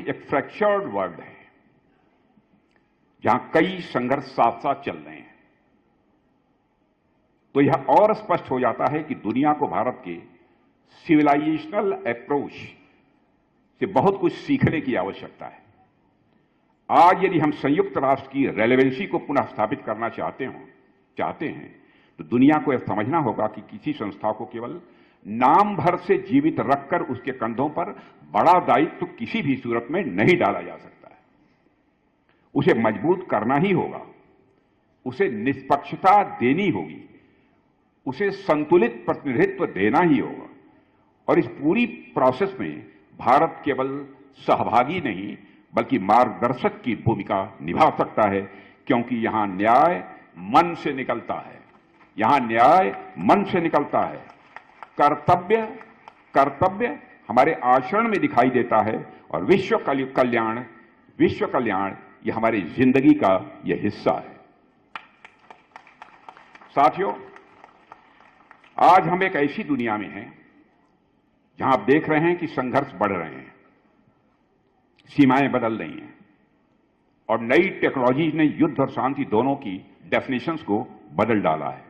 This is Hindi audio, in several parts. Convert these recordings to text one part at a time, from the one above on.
एक फ्रैक्चर्ड वर्ल्ड है, जहां कई संघर्ष साथ साथ चल रहे हैं, तो यह और स्पष्ट हो जाता है कि दुनिया को भारत के सिविलाइजेशनल अप्रोच से बहुत कुछ सीखने की आवश्यकता है। आज यदि हम संयुक्त राष्ट्र की रेलेवेंसी को पुनः स्थापित करना चाहते हैं तो दुनिया को यह समझना होगा कि किसी संस्था को केवल नाम भर से जीवित रखकर उसके कंधों पर बड़ा दायित्व किसी भी सूरत में नहीं डाला जा सकता है। उसे मजबूत करना ही होगा, उसे निष्पक्षता देनी होगी, उसे संतुलित प्रतिनिधित्व देना ही होगा। और इस पूरी प्रोसेस में भारत केवल सहभागी नहीं बल्कि मार्गदर्शक की भूमिका निभा सकता है, क्योंकि यहां न्याय मन से निकलता है, यहां न्याय मन से निकलता है। कर्तव्य हमारे आचरण में दिखाई देता है और विश्व कल्याण ये हमारी जिंदगी का यह हिस्सा है। साथियों, आज हम एक ऐसी दुनिया में हैं जहां आप देख रहे हैं कि संघर्ष बढ़ रहे हैं, सीमाएं बदल रही हैं और नई टेक्नोलॉजी ने युद्ध और शांति दोनों की डेफिनेशंस को बदल डाला है।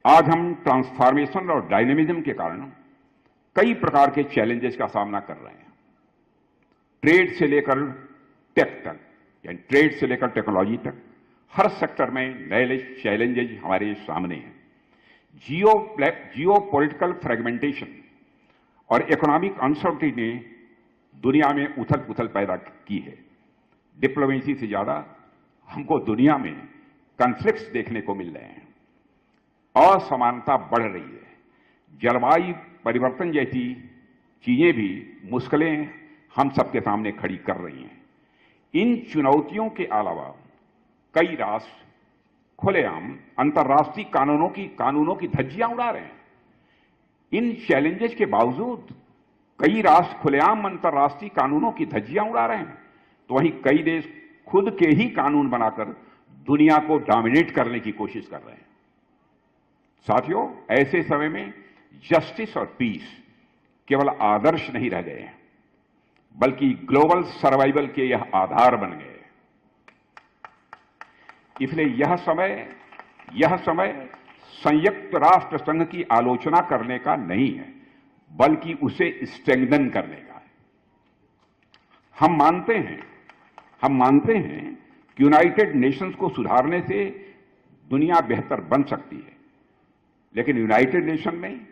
आज हम ट्रांसफॉर्मेशन और डायनेमिज्म के कारण कई प्रकार के चैलेंजेस का सामना कर रहे हैं। ट्रेड से लेकर टेक तक, यानी ट्रेड से लेकर टेक्नोलॉजी तक, हर सेक्टर में नए चैलेंजेस हमारे सामने हैं। जियो पॉलिटिकल फ्रेगमेंटेशन और इकोनॉमिक अनसर्टेनिटी ने दुनिया में उथल पुथल पैदा की है। डिप्लोमेसी से ज्यादा हमको दुनिया में कॉन्फ्लिक्ट्स देखने को मिल रहे हैं, असमानता बढ़ रही है, जलवायु परिवर्तन जैसी चीजें भी मुश्किलें हम सबके सामने खड़ी कर रही हैं। इन चुनौतियों के अलावा कई राष्ट्र खुलेआम अंतर्राष्ट्रीय कानूनों की धज्जियां उड़ा रहे हैं। इन चैलेंजेस के बावजूद कई राष्ट्र खुलेआम अंतर्राष्ट्रीय कानूनों की धज्जियां उड़ा रहे हैं, तो वहीं कई देश खुद के ही कानून बनाकर दुनिया को डोमिनेट करने की कोशिश कर रहे हैं। साथियों, ऐसे समय में जस्टिस और पीस केवल आदर्श नहीं रह गए हैं, बल्कि ग्लोबल सर्वाइवल के यह आधार बन गए। इसलिए यह समय संयुक्त राष्ट्र संघ की आलोचना करने का नहीं है, बल्कि उसे स्ट्रेंथन करने का है। हम मानते हैं कि यूनाइटेड नेशंस को सुधारने से दुनिया बेहतर बन सकती है, लेकिन यूनाइटेड नेशन में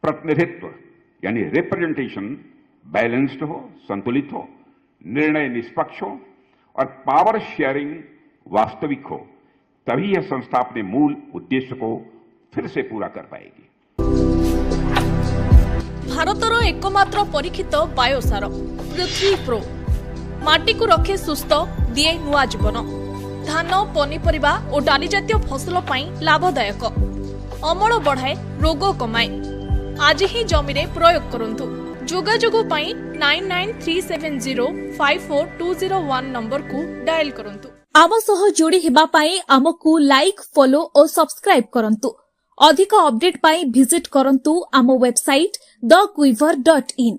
प्रतिनिधित्व यानी रिप्रेजेंटेशन बैलेंस्ड हो, संतुलित हो, निर्णय निष्पक्ष हो और पावर शेयरिंग वास्तविक हो, तभी यह संस्था अपने मूल उद्देश्य को फिर से पूरा कर पाएगी। भारतर एकमात्र परीक्षित बायोसार पृथ्वी प्रो माटी को रखे सुस्थ, दिए नुआ जीवन। धान, पनीपरिबा और डाली जातीय फसल पाई लाभदायक, अमल बढ़ाए, रोग कमाए। आज ही जमी रे प्रयोग करंतु। जोगाजोग पाई 9937054201 नंबर को डायल करंतु। आम सह जोड़ी हेबा पाई आमकु लाइक, फॉलो और सब्सक्राइब करंतु। अधिक अपडेट पाई विजिट करंतु आम वेबसाइट thequiver.in।